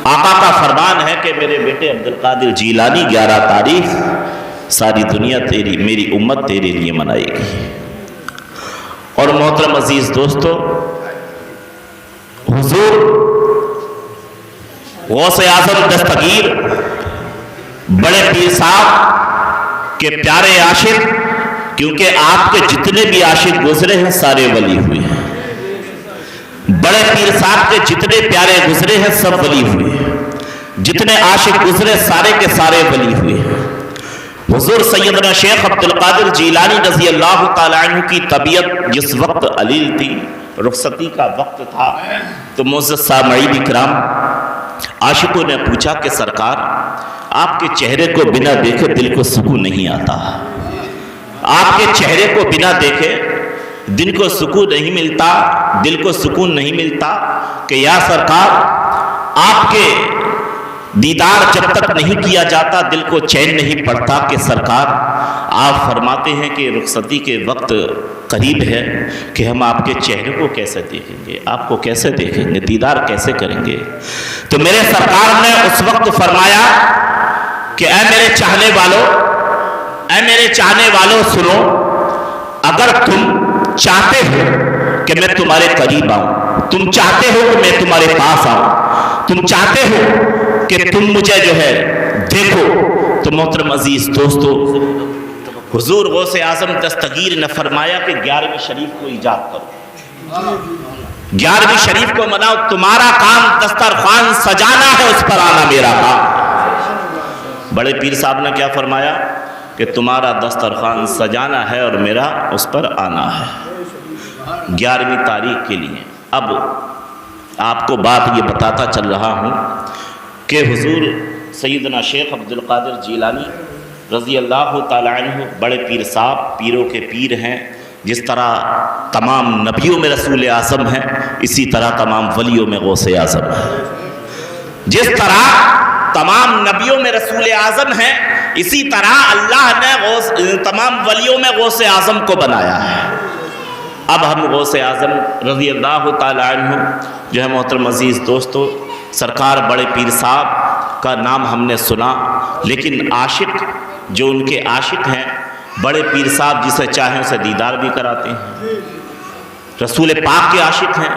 آقا کا فرمان ہے کہ میرے بیٹے عبد القادر جیلانی 11 تاریخ ساری دنیا تیری میری امت تیرے لیے منائے گی۔ اور محترم عزیز دوستو، حضور غوث اعظم دستگیر بڑے پیر صاحب کے پیارے عاشق، کیونکہ آپ کے جتنے بھی عاشق گزرے ہیں سارے ولی ہوئے ہیں، بڑے پیر صاحب کے جتنے پیارے گزرے ہیں سب ولی ہوئے ہیں، جتنے عاشق گزرے سارے کے سارے ولی ہوئے ہیں۔ حضور سیدنا شیخ عبد القادر جیلانی رضی اللہ تعالیٰ عنہ کی طبیعت جس وقت علیل تھی، رخصتی کا وقت تھا، تو معزز سامعین اکرام، عاشقوں نے پوچھا کہ سرکار آپ کے چہرے کو بنا دیکھے دل کو سکون نہیں آتا، آپ کے چہرے کو بنا دیکھے دل کو سکون نہیں ملتا، دل کو سکون نہیں ملتا کہ یا سرکار آپ کے دیدار جب تک نہیں کیا جاتا دل کو چین نہیں پڑتا کہ سرکار آپ فرماتے ہیں کہ رخصتی کے وقت قریب ہے کہ ہم آپ کے چہرے کو کیسے دیکھیں گے، آپ کو کیسے دیکھیں گے، دیدار کیسے کریں گے۔ تو میرے سرکار نے اس وقت فرمایا کہ اے میرے چاہنے والوں، اے میرے چاہنے والوں سنو، اگر تم چاہتے ہو کہ میں تمہارے قریب آؤں، تم چاہتے ہو کہ میں تمہارے پاس آؤں، تم چاہتے ہو کہ تم مجھے جو ہے دیکھو، تو محترم عزیز دوستو، حضور غوث اعظم دستگیر نے فرمایا کہ 11ویں شریف کو ایجاد کرو، 11ویں شریف کو مناؤ، تمہارا کام دسترخوان سجانا ہے، اس پر آنا میرا کام۔ بڑے پیر صاحب نے کیا فرمایا کہ تمہارا دسترخوان سجانا ہے اور میرا اس پر آنا ہے 11ویں تاریخ کے لیے۔ اب آپ کو بات یہ بتاتا چل رہا ہوں کہ حضور سیدنا شیخ عبد القادر جیلانی رضی اللہ تعالیٰ عنہ بڑے پیر صاحب پیروں کے پیر ہیں، جس طرح تمام نبیوں میں رسول اعظم ہیں اسی طرح تمام ولیوں میں غوث اعظم ہے، جس طرح تمام نبیوں میں رسول اعظم ہیں اسی طرح اللہ نے تمام ولیوں میں غوث اعظم کو بنایا ہے۔ اب ہم غوث اعظم رضی اللہ تعالیٰ عنہ جو ہے محترم عزیز دوستو، سرکار بڑے پیر صاحب کا نام ہم نے سنا، لیکن عاشق جو ان کے عاشق ہیں، بڑے پیر صاحب جسے چاہیں اسے دیدار بھی کراتے ہیں، رسول پاک کے عاشق ہیں،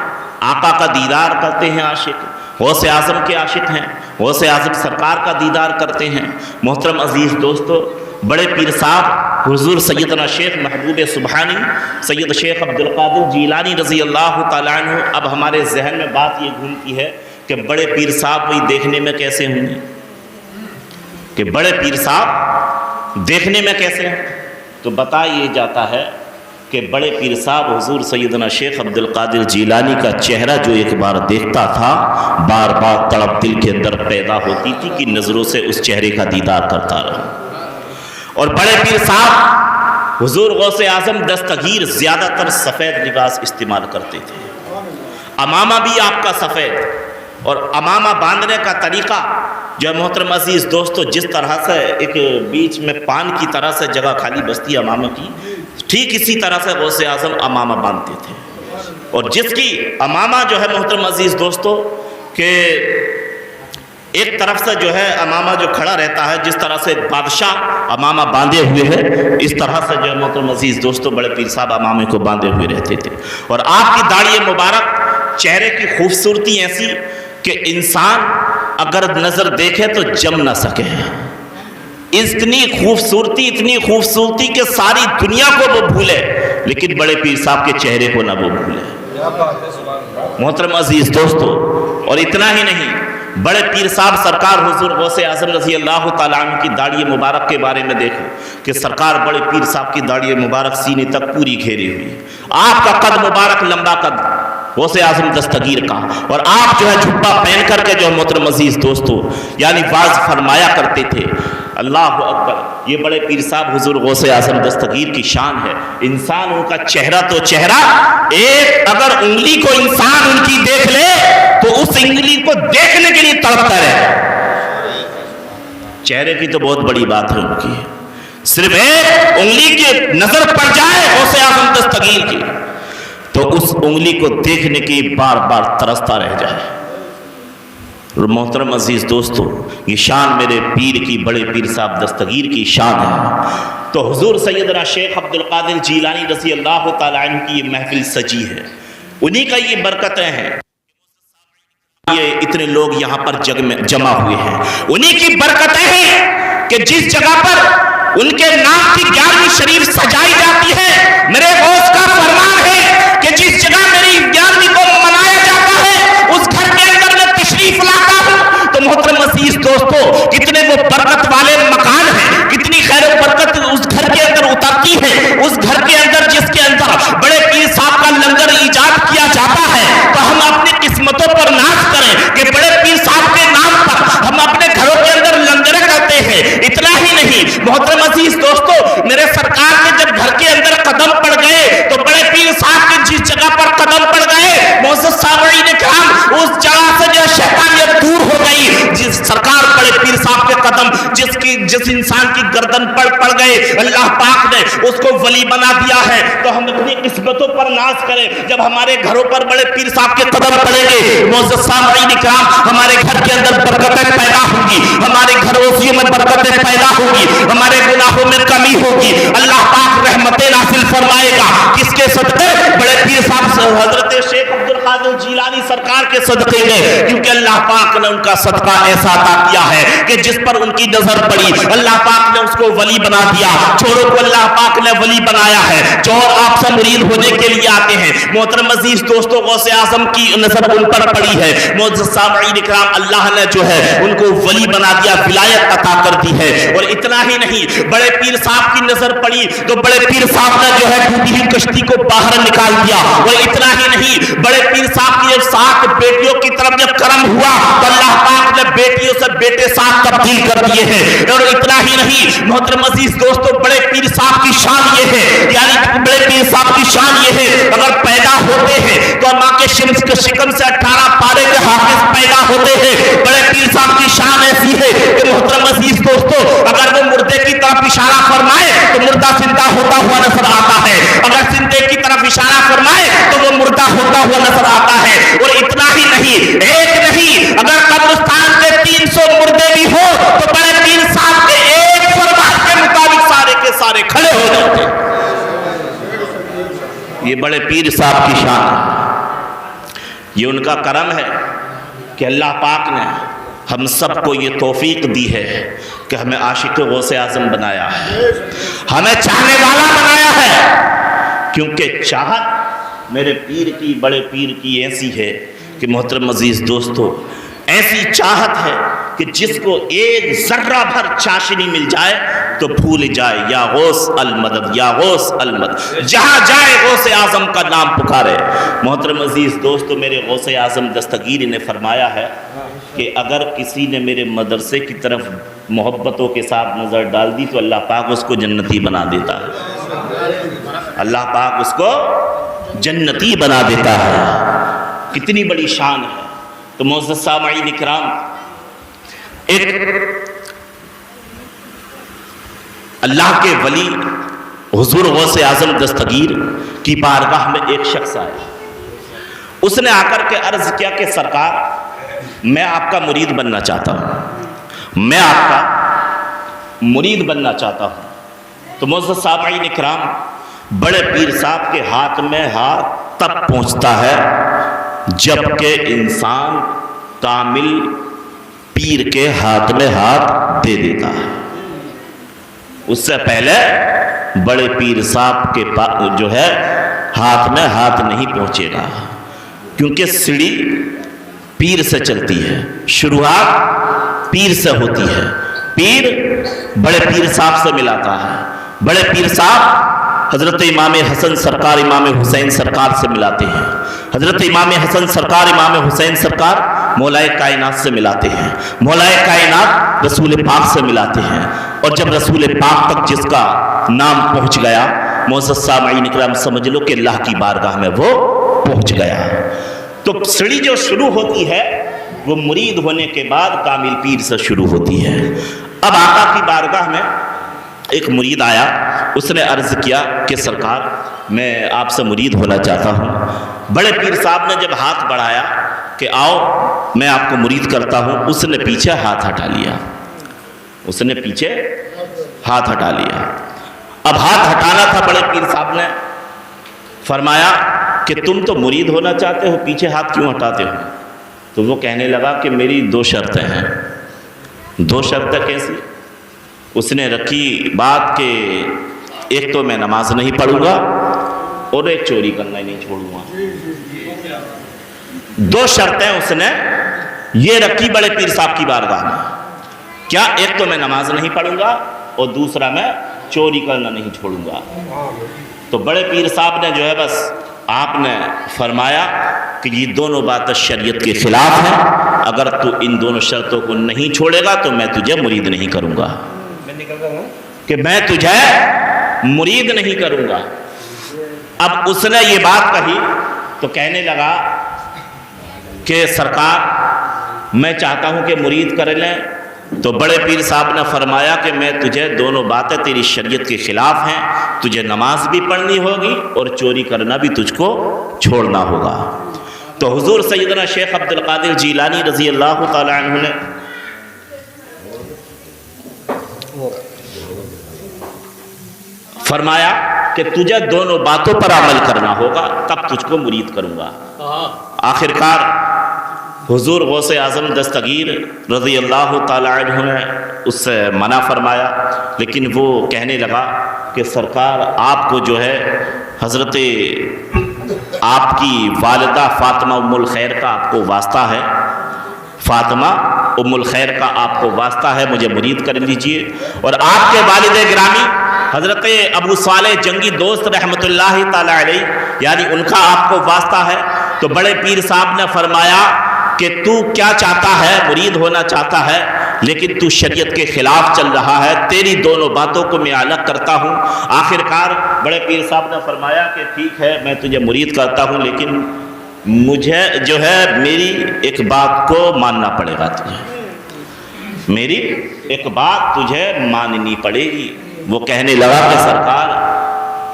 آقا کا دیدار کرتے ہیں عاشق، غوث اعظم کے عاشق ہیں، غوث اعظم سرکار کا دیدار کرتے ہیں۔ محترم عزیز دوستو، بڑے پیر صاحب حضور سیدنا شیخ محبوب سبحانی سید شیخ عبد القادر جیلانی رضی اللہ تعالیٰ عنہ، اب ہمارے ذہن میں بات یہ گھومتی ہے کہ بڑے پیر صاحب وہی دیکھنے میں کیسے ہوں گے، کہ بڑے پیر صاحب دیکھنے میں کیسے ہیں، تو بتا یہ جاتا ہے کہ بڑے پیر صاحب حضور سیدنا شیخ عبد القادر جیلانی کا چہرہ جو ایک بار دیکھتا تھا، بار بار تڑپ دل کے اندر پیدا ہوتی تھی کہ نظروں سے اس چہرے کا دیدار کرتا رہا۔ اور بڑے پیر صاحب حضور غوث اعظم دستگیر زیادہ تر سفید لباس استعمال کرتے تھے، امامہ بھی آپ کا سفید، اور امامہ باندھنے کا طریقہ جو محترم عزیز دوستو، جس طرح سے ایک بیچ میں پان کی طرح سے جگہ خالی بستی امامہ کی، ٹھیک اسی طرح سے غوث اعظم امامہ باندھتے تھے، اور جس کی امامہ جو ہے محترم عزیز دوستو کہ ایک طرف سے جو ہے امامہ جو کھڑا رہتا ہے، جس طرح سے بادشاہ امامہ باندھے ہوئے ہے، اس طرح سے جو ہے محترم عزیز دوستو بڑے پیر صاحب امامے کو باندھے ہوئے رہتے تھے، اور آپ کی داڑھی مبارک، چہرے کی خوبصورتی ایسی کہ انسان اگر نظر دیکھے تو جم نہ سکے، اتنی خوبصورتی کہ ساری دنیا کو وہ بھولے لیکن بڑے پیر صاحب کے چہرے کو نہ وہ بھولے۔ محترم عزیز دوستو، اور اتنا ہی نہیں، بڑے پیر صاحب سرکار حضور غوث اعظم رضی اللہ تعالیٰ عنہ کی داڑھی مبارک کے بارے میں دیکھو کہ سرکار بڑے پیر صاحب کی داڑھی مبارک سینے تک پوری گھیری ہوئی، آپ کا قد مبارک لمبا قد غوث اعظم دستگیر کا، اور آپ جو ہے جھبا پہن کر کے جو محترم عزیز دوستو یعنی واز فرمایا کرتے تھے، اللہ اکبر، یہ بڑے پیر صاحب حضور غوث اعظم دستگیر کی شان ہے۔ انسانوں کا چہرہ تو چہرہ، ایک اگر انگلی کو انسان ان کی دیکھ لے تو اس انگلی کو دیکھنے کے لیے تڑپتا رہے۔ چہرے کی تو بہت بڑی بات ہے ان کی، صرف ایک انگلی کی نظر پڑ جائے غوث اعظم دستگیر کی تو اس انگلی کو دیکھنے کی بار بار ترستا رہ جائے۔ اور محترم عزیز دوستو، یہ شان میرے پیر کی، بڑے پیر صاحب دستگیر کی شان ہے۔ تو حضور سیدنا شیخ عبد القادر جیلانی رضی اللہ تعالیٰ عنہ کی یہ محفل سجی ہے، انہی کا یہ برکتیں ہیں، یہ اتنے لوگ یہاں پر جمع ہوئے ہیں، انہی کی برکتیں ہیں کہ جس جگہ پر ان کے نام کی 11ویں شریف سجائی جاتی ہے، میرے غوث کا فرمان ہے کہ جس جگہ میری 11ویں کو منایا جاتا ہے اس گھر کے اندر میں تشریف لاتا ہوں۔ تو محترم عزیز دوستو، کتنے وہ برکت والے مکان ہیں، کتنی خیر و برکت اس گھر کے اندر اترتی ہے، اس گھر کے اندر جس کے اندر بڑے پیر صاحب کا لنگر ایجاد کیا جاتا ہے۔ تو ہم اپنی قسمتوں پر ناز کریں کہ بڑے پیر صاحب کے نام پر ہم اپنے گھروں کے اندر لنگر کرتے ہیں۔ اتنا ہی نہیں محترم عزیز دوستو، میرے سرکار کے جب گھر کے اندر قدم پڑ گئے تو بڑے پیر صاحب کے جس جگہ پر قدم پڑ گئے، معزز سامعین کرام، اس جگہ سے جو شیطانیت دور ہو گئی۔ جس سرکار بڑے پیر صاحب کے قدم جس انسان کی گردن پڑ گئے، اللہ پاک نے اس کو ولی بنا دیا ہے۔ تو ہم اپنی قسمتوں پر ناز کریں، جب ہمارے گھروں پر بڑے پیر صاحب کے قدم پڑیں گے، معزز سامعین کرام، ہمارے گھر کے اندر برکتیں پیدا ہوں گی، ہمارے گھروسیوں میں برکتیں پیدا ہوں گی، ہمارے گناہوں میں کمی ہوگی، اللہ پاک رحمتیں نازل فرمائے گا۔ کس کے صدقے؟ بڑے پیر صاحب حضرت شیخ عبد القادر جیلانی سرکار کے صدقے میں، کیونکہ اللہ پاک نے ان کا صدقہ ایسا عطا کیا ہے کہ جس پر ان کی نظر پڑی اللہ پاک نے اس کو ولی بنا دیا، چوروں کو اللہ پاک نے ولی بنایا ہے۔ چور آپ سے مرید ہونے کے لیے آتے ہیں، محترم عزیز دوستوں، غوث اعظم کی نظر ان پر پڑی ہے، معزز سامعین کرام، اللہ نے جو ہے ان کو ولی بنا دیا، ولایت عطا کر دی ہے۔ اور اتنا ہی نہیں، بڑے پیر صاحب کی نظر پڑی تو بڑے پیر صاحب نے جو ہے ڈوبی ہوئی کشتی کو باہر نکال دیا۔ اور اتنا ہی نہیں، بڑے پیر صاحب کی جب 7 بیٹیوں کی طرف جب کرم ہوا تو اللہ پاک نے بیٹیوں سے بیٹے 7 تبدیل کر دیے ہیں۔ اور اتنا ہی نہیں محترم عزیز دوستو، بڑے پیر صاحب کی شان یہ ہے، یعنی بڑے پیر صاحب کی شان یہ ہے، اگر پیدا ہوتے ہیں تو ماں کے شکم سے 18 پارے کے حافظ پیدا ہوتے ہیں۔ بڑے پیر صاحب کی شان ایسی ہے کہ محترم عزیز دوستو، اگر وہ مردے کی طرف اشارہ فرمائے تو مردہ زندہ ہوتا ہوا نظر آتا ہے، اگر زندے کی طرف اشارہ فرمائے تو وہ مردہ ہوتا ہوا نظر آتا ہے۔ اور اتنا ہی نہیں، ایک نہیں، اگر قبرستان کے 300 مردے بھی ہو تو بڑے پیر صاحب کے ایک فرمان کے مطابق سارے کے سارے کھڑے ہو جاتے ہیں۔ یہ بڑے پیر صاحب کی شان ہے، یہ ان کا کرم ہے کہ اللہ پاک نے ہم سب کو یہ توفیق دی ہے کہ ہمیں عاشق غوث اعظم بنایا ہے، ہمیں چاہنے والا بنایا ہے، کیونکہ چاہت میرے پیر کی، بڑے پیر کی ایسی ہے کہ محترم عزیز دوستو، ایسی چاہت ہے کہ جس کو ایک ذرہ بھر چاشنی مل جائے تو بھول جائے، یا غوث المدد، یا غوث المدد، جہاں جائے غوث اعظم کا نام پکارے۔ محترم عزیز دوستو، میرے غوث اعظم دستگیر نے فرمایا ہے کہ اگر کسی نے میرے مدرسے کی طرف محبتوں کے ساتھ نظر ڈال دی تو اللہ پاک اس کو جنتی بنا دیتا ہے، اللہ پاک اس کو جنتی بنا دیتا ہے۔ کتنی بڑی شان ہے۔ تو معزز سامعین کرام، ایک اللہ کے ولی حضور غوث اعظم دستگیر کی بارگاہ میں ایک شخص آیا، اس نے آ کر کے عرض کیا کہ سرکار، میں آپ کا مرید بننا چاہتا ہوں، میں آپ کا مرید بننا چاہتا ہوں۔ تو معزز سامعین کرام، بڑے پیر صاحب کے ہاتھ میں ہاتھ تب پہنچتا ہے جبکہ انسان کامل پیر کے ہاتھ میں ہاتھ دے دیتا ہے، اس سے پہلے بڑے پیر صاحب کے جو ہے ہاتھ میں ہاتھ نہیں پہنچے گا، کیونکہ سیڑھی پیر سے چلتی ہے، شروعات پیر سے ہوتی ہے، پیر بڑے پیر صاحب سے ملاتا ہے، بڑے پیر صاحب حضرت امام حسن سرکار، امام حسین سرکار سے ملاتے ہیں، حضرت امام حسن سرکار، امام حسین سرکار مولا کائنات سے ملاتے ہیں، مولا کائنات رسول پاک سے ملاتے ہیں، اور جب رسول پاک تک جس کا نام پہنچ گیا، معزز سامعین اکرام سمجھ لو کہ اللہ کی بارگاہ میں وہ پہنچ گیا۔ تو سیڑھی جو شروع ہوتی ہے وہ مرید ہونے کے بعد کامل پیر سے شروع ہوتی ہے۔ اب آقا کی بارگاہ میں ایک مرید آیا، اس نے عرض کیا کہ سرکار، میں آپ سے مرید ہونا چاہتا ہوں۔ بڑے پیر صاحب نے جب ہاتھ بڑھایا کہ آؤ میں آپ کو مرید کرتا ہوں، اس نے پیچھے ہاتھ ہٹا لیا، اس نے پیچھے ہاتھ ہٹا لیا۔ اب ہاتھ ہٹانا تھا، بڑے پیر صاحب نے فرمایا کہ تم تو مرید ہونا چاہتے ہو، پیچھے ہاتھ کیوں ہٹاتے ہو؟ تو وہ کہنے لگا کہ میری 2 شرطیں ہیں۔ 2 شرطیں کیسی؟ اس نے رکھی بات کہ ایک تو میں نماز نہیں پڑھوں گا اور ایک چوری کرنا ہی نہیں چھوڑوں گا۔ 2 شرطیں اس نے یہ رکھی بڑے پیر صاحب کی بارگاہ میں، کیا؟ ایک تو میں نماز نہیں پڑھوں گا اور دوسرا میں چوری کرنا نہیں چھوڑوں گا۔ تو بڑے پیر صاحب نے جو ہے بس آپ نے فرمایا کہ یہ دونوں باتیں شریعت کے خلاف ہیں، اگر تو ان دونوں شرطوں کو نہیں چھوڑے گا تو میں تجھے مرید نہیں کروں گا، کہ میں تجھے مرید نہیں کروں گا۔ اب اس نے یہ بات کہی تو کہنے لگا کہ سرکار میں چاہتا ہوں کہ مرید کر لیں۔ تو بڑے پیر صاحب نے فرمایا کہ میں تجھے دونوں باتیں تیری شریعت کے خلاف ہیں، تجھے نماز بھی پڑھنی ہوگی اور چوری کرنا بھی تجھ کو چھوڑنا ہوگا۔ تو حضور سیدنا شیخ عبد القادر جیلانی رضی اللہ تعالی عنہ نے فرمایا کہ تجھے دونوں باتوں پر عمل کرنا ہوگا، تب تجھ کو مرید کروں گا۔ آخرکار حضور غوث اعظم دستگیر رضی اللہ تعالی عنہ نے اس سے منع فرمایا، لیکن وہ کہنے لگا کہ سرکار آپ کو جو ہے حضرت آپ کی والدہ فاطمہ ام الخیر کا آپ کو واسطہ ہے، فاطمہ ام الخیر کا آپ کو واسطہ ہے، مجھے مرید کر لیجئے۔ اور آپ کے والد گرامی حضرت ابو صالح جنگی دوست رحمت اللہ تعالی علیہ، یعنی ان کا آپ کو واسطہ ہے۔ تو بڑے پیر صاحب نے فرمایا کہ تو کیا چاہتا ہے؟ مرید ہونا چاہتا ہے، لیکن تو شریعت کے خلاف چل رہا ہے، تیری دونوں باتوں کو میں الگ کرتا ہوں۔ آخرکار بڑے پیر صاحب نے فرمایا کہ ٹھیک ہے میں تجھے مرید کرتا ہوں، لیکن مجھے جو ہے میری ایک بات کو ماننا پڑے گا، تجھے میری ایک بات تجھے ماننی پڑے گی۔ وہ کہنے لگا کہ سرکار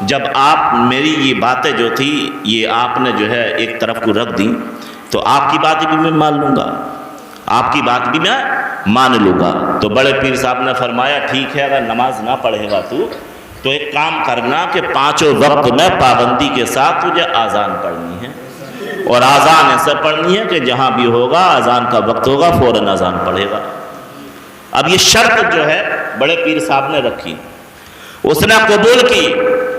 جب آپ میری یہ باتیں جو تھی یہ آپ نے جو ہے ایک طرف کو رکھ دی، تو آپ کی بات بھی میں مان لوں گا، آپ کی بات بھی میں مان لوں گا۔ تو بڑے پیر صاحب نے فرمایا ٹھیک ہے اگر نماز نہ پڑھے گا تو ایک کام کرنا کہ 5 وقت میں پابندی کے ساتھ تجھے آذان پڑھنی ہے، اور آذان ایسے پڑھنی ہے کہ جہاں بھی ہوگا آذان کا وقت ہوگا فوراً آذان پڑھے گا۔ اب یہ شرط جو ہے بڑے پیر صاحب نے رکھی، اس نے قبول کی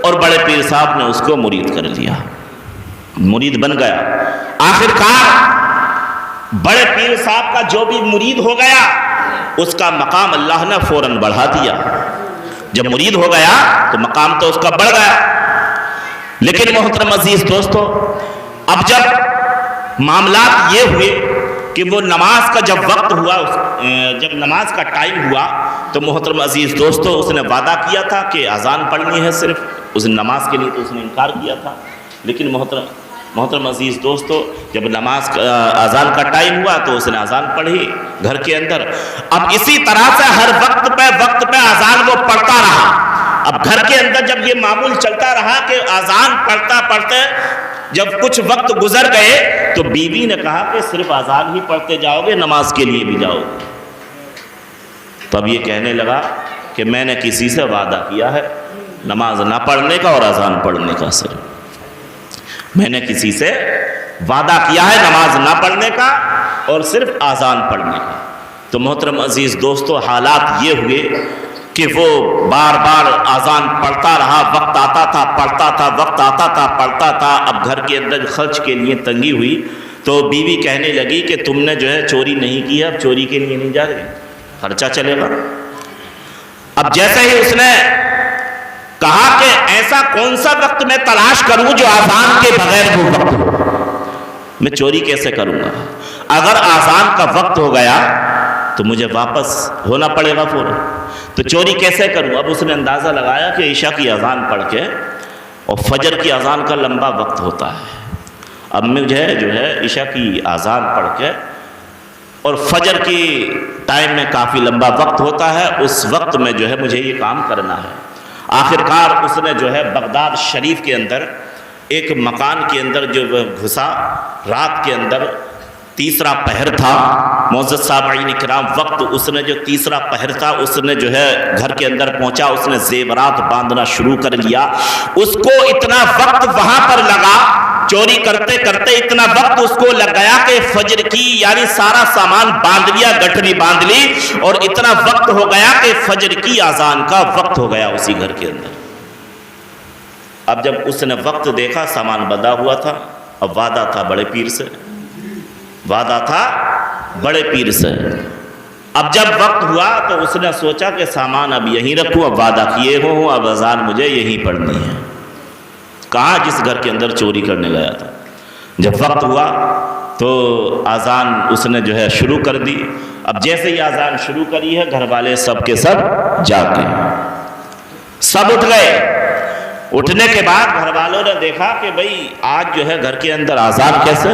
اور بڑے پیر صاحب نے اس کو مرید کر لیا، مرید بن گیا۔ آخرکار بڑے پیر صاحب کا جو بھی مرید ہو گیا اس کا مقام اللہ نے فوراً بڑھا دیا۔ جب مرید ہو گیا تو مقام تو اس کا بڑھ گیا۔ لیکن محترم عزیز دوستو، اب جب معاملات یہ ہوئے کہ وہ نماز کا جب وقت ہوا، جب نماز کا ٹائم ہوا تو محترم عزیز دوستو اس نے وعدہ کیا تھا کہ اذان پڑھنی ہے صرف، اس نماز کے لیے تو اس نے انکار کیا تھا۔ لیکن محترم عزیز دوستو جب نماز اذان کا ٹائم ہوا تو اس نے اذان پڑھی گھر کے اندر۔ اب اسی طرح سے ہر وقت پہ اذان وہ پڑھتا رہا۔ اب گھر کے اندر جب یہ معمول چلتا رہا کہ اذان پڑھتے جب کچھ وقت گزر گئے تو بیوی نے کہا کہ صرف اذان ہی پڑھتے جاؤ گے، نماز کے لیے بھی جاؤ گے؟ تب یہ کہنے لگا کہ میں نے کسی سے وعدہ کیا ہے نماز نہ پڑھنے کا اور اذان پڑھنے کا، صرف میں نے کسی سے وعدہ کیا ہے نماز نہ پڑھنے کا اور صرف اذان پڑھنے کا۔ تو محترم عزیز دوستو حالات یہ ہوئے کہ وہ بار بار اذان پڑھتا رہا، وقت آتا تھا پڑھتا تھا، وقت آتا تھا پڑھتا تھا۔ اب گھر کے اندر خرچ کے لیے تنگی ہوئی تو بیوی کہنے لگی کہ تم نے جو ہے چوری نہیں کی، اب چوری کے لیے نہیں جا رہے، خرچہ چلے گا۔ اب جیسے ہی اس نے کہا کہ ایسا کون سا وقت میں تلاش کروں جو اذان کے بغیر وہ وقت ہو، میں چوری کیسے کروں گا؟ اگر اذان کا وقت ہو گیا تو مجھے واپس ہونا پڑے گا فوراً، تو چوری کیسے کروں؟ اب اس نے اندازہ لگایا کہ عشاء کی اذان پڑھ کے اور فجر کی اذان کا لمبا وقت ہوتا ہے، اب مجھے جو ہے عشاء کی اذان پڑھ کے اور فجر کی ٹائم میں کافی لمبا وقت ہوتا ہے، اس وقت میں جو ہے مجھے یہ کام کرنا ہے۔ آخرکار اس نے جو ہے بغداد شریف کے اندر ایک مکان کے اندر جو گھسا، رات کے اندر تیسرا پہر تھا معزز سامعین کرام، وقت اس نے جو تیسرا پہر تھا اس نے جو ہے گھر کے اندر پہنچا، اس نے زیورات باندھنا شروع کر لیا. اس کو اتنا وقت وہاں پر لگا چوری کرتے کرتے، اتنا وقت اس کو لگ گیا کہ فجر کی یعنی سارا سامان باندھ لیا، گٹھری باندھ لی، اور اتنا وقت ہو گیا کہ فجر کی اذان کا وقت ہو گیا اسی گھر کے اندر. اب جب اس نے وقت دیکھا سامان بندھا ہوا تھا، اب وعدہ تھا بڑے پیر سے، وعدہ تھا بڑے پیر سے. اب جب وقت ہوا تو اس نے سوچا کہ سامان اب یہیں رکھوں، اب وعدہ کیے ہوں، اب اذان مجھے یہیں پڑھنی ہے. کہاں؟ جس گھر کے اندر چوری کرنے گیا تھا. جب وقت ہوا تو اذان اس نے جو ہے شروع کر دی. اب جیسے ہی اذان شروع کری ہے گھر والے سب کے سب جاگ گئے، سب اٹھ گئے. اٹھنے کے بعد گھر والوں نے دیکھا کہ بھئی آج جو ہے گھر کے اندر اذان کیسے؟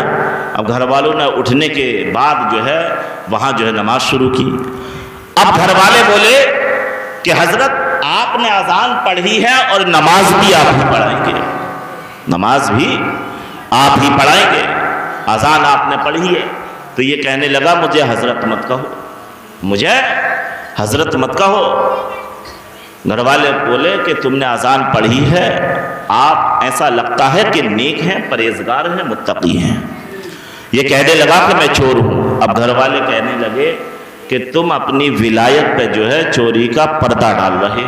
اب گھر والوں نے اٹھنے کے بعد جو ہے وہاں جو ہے نماز شروع کی. اب گھر والے بولے کہ حضرت آپ نے اذان پڑھی ہے اور نماز بھی آپ ہی پڑھائیں گے، نماز بھی آپ ہی پڑھائیں گے، اذان آپ نے پڑھی ہے. تو یہ کہنے لگا مجھے حضرت مت کہو، مجھے حضرت مت کہو. گھر والے بولے کہ تم نے اذان پڑھی ہے، آپ ایسا لگتا ہے کہ نیک ہیں، پرہیزگار ہیں، متقی ہیں. یہ کہنے لگا کہ میں چور ہوں. اب گھر والے کہنے لگے کہ تم اپنی ولایت پہ جو ہے چوری کا پردہ ڈال رہے،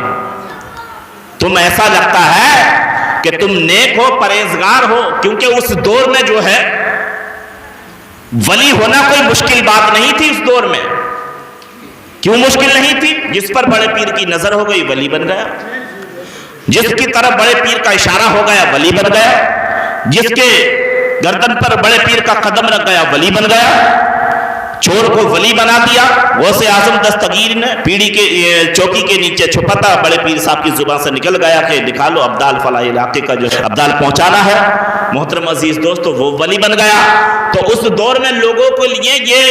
تم ایسا لگتا ہے کہ تم نیک ہو، پرہیزگار ہو. کیونکہ اس دور میں جو ہے ولی ہونا کوئی مشکل بات نہیں تھی. اس دور میں کیوں مشکل نہیں تھی؟ جس پر بڑے پیر کی نظر ہو گئی ولی بن گیا، جس کی طرف بڑے پیر کا اشارہ ہو گیا ولی بن گیا، جس کے گردن پر بڑے پیر کا قدم رکھ گیا ولی بن گیا. چور کو ولی بنا دیا. غوث اعظم دستگیر نے پیڑھی کے چوکی کے نیچے چھپا تھا، بڑے پیر صاحب کی زبان سے نکل گیا کہ دکھا لو ابدال فلاح علاقے کا جو ابدال پہنچانا ہے. محترم عزیز دوستو وہ ولی بن گیا. تو اس دور میں لوگوں کے لیے یہ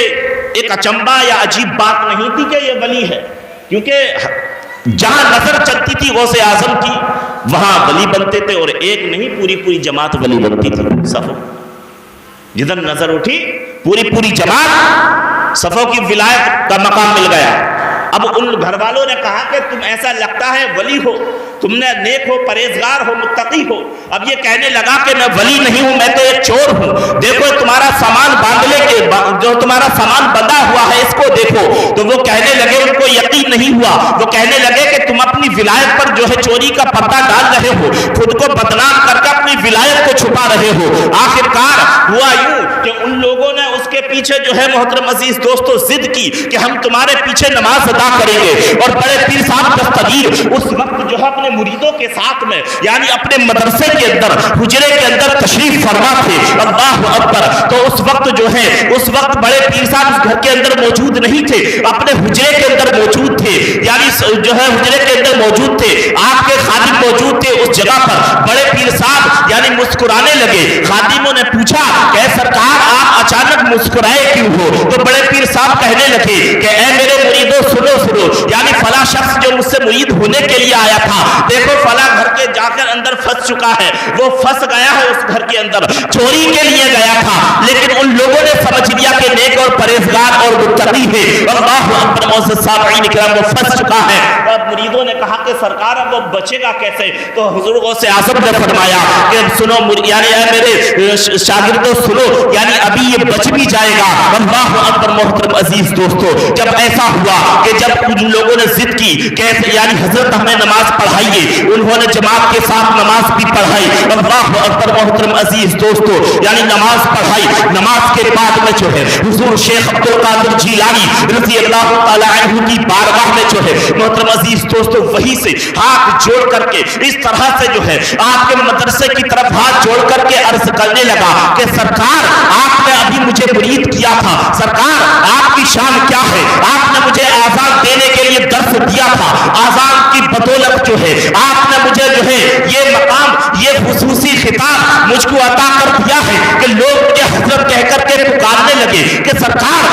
ایک اچنبا یا عجیب بات نہیں تھی کہ یہ ولی ہے، کیونکہ جہاں نظر چلتی تھی غوث اعظم کی وہاں ولی بنتے تھے، اور ایک نہیں پوری جماعت ولی بنتی تھی. صفوں جدھر نظر اٹھی پوری جماعت صفوں کی ولایت کا مقام مل گیا. اب ان گھر والوں نے کہا کہ تم ایسا لگتا ہے ولی ہو، تم نے نیک ہو، پرہیزگار ہو، متقی ہو. اب یہ کہنے لگا کہ میں ولی نہیں ہوں، میں تو ایک چور ہوں. دیکھو تمہارا سامان باندھنے کے جو تمہارا سامان بندھا ہوا ہے اس کو دیکھو. تو وہ کہنے لگے، ان کو یقین نہیں ہوا. وہ کہنے لگے کہ تم اپنی ولایت پر جو ہے چوری کا پردہ ڈال رہے ہو، خود کو بدنام کر کے اپنی ولایت کو چھپا رہے ہو. آخرکار ہوا یوں کہ ان لوگوں نے اس کے پیچھے جو ہے محترم عزیز دوستو ضد کی کہ ہم تمہارے پیچھے نماز ادا کریں گے. اور بڑے پیر صاحب دستگیر اس وقت جو ہے اپنے مریدوں کے ساتھ میں یعنی اپنے مدرسے کے اندر حجرے کے اندر تشریف فرما تھے. اللہ اکبر. تو اس وقت جو ہے اس وقت بڑے پیر صاحب اس گھر کے اندر موجود نہیں تھے، اپنے حجرے کے اندر موجود تھے، یعنی جو ہے حجرے کے اندر موجود تھے. آپ کے خادم موجود تھے اس جگہ پر. بڑے پیر صاحب یعنی مسکرانے لگے. خادموں نے پوچھا کہ سرکار آپ اچانک مسکرائے کیوں ہو؟ تو بڑے پیر صاحب کہنے لگے کہ اے میرے مریدوں سنو یعنی فلاں شخص جو مجھ سے مرید ہونے کے لیے آیا تھا، دیکھو فلاں گھر کے جا کر اندر پھنس چکا ہے. وہ پھنس گیا ہے اس گھر کے اندر، چوری کے لیے گیا تھا، لیکن ان لوگوں نے سمجھ لیا کہ نیک اور پرہیزگار اور متقی ہے. اللہ اکبر. معزز سامعین کرام وہ پھنس چکا ہے. اور مریدوں نے کہا کہ سرکار اب وہ بچے گا کیسے؟ تو حضور غوث اعظم نے فرمایا کہ سنو یعنی اے میرے شاگردوں سنو، یعنی ابھی یہ بچ بھی جائے گا. اللہ اکبر. محترم عزیز دوستو جب ایسا ہوا کہ جب ان لوگوں نے ضد کی کہ یعنی حضرت ہمیں نماز پڑھائیے، انہوں نے جماعت کے ساتھ نماز بھی پڑھائی. اللہ اکبر. محترم عزیز دوستو یعنی نماز پڑھائی. نماز کے بعد میں جو ہے حضور شیخ عبد القادر جیلانی رضی اللہ تعالی عنہ کی بارگاہ میں جو ہے محترم عزیز دوستو وہی سے ہاتھ جوڑ کر کے اس طرح سے جو ہے آپ کے مدرسے کی طرف ہاتھ جوڑ کر کے عرض کرنے لگا کہ سرکار آپ نے ابھی مجھے مرید کیا تھا، سرکار آپ کی شان کیا ہے؟ آپ نے مجھے آزان دینے کے لیے درس دیا تھا، آزان کی بدولت جو ہے آپ نے مجھے جو ہے یہ مقام، یہ خصوصی خطاب مجھ کو عطا کر دیا ہے کہ لوگ مجھے حضرت کہہ کر کے پکارنے لگے کہ سرکار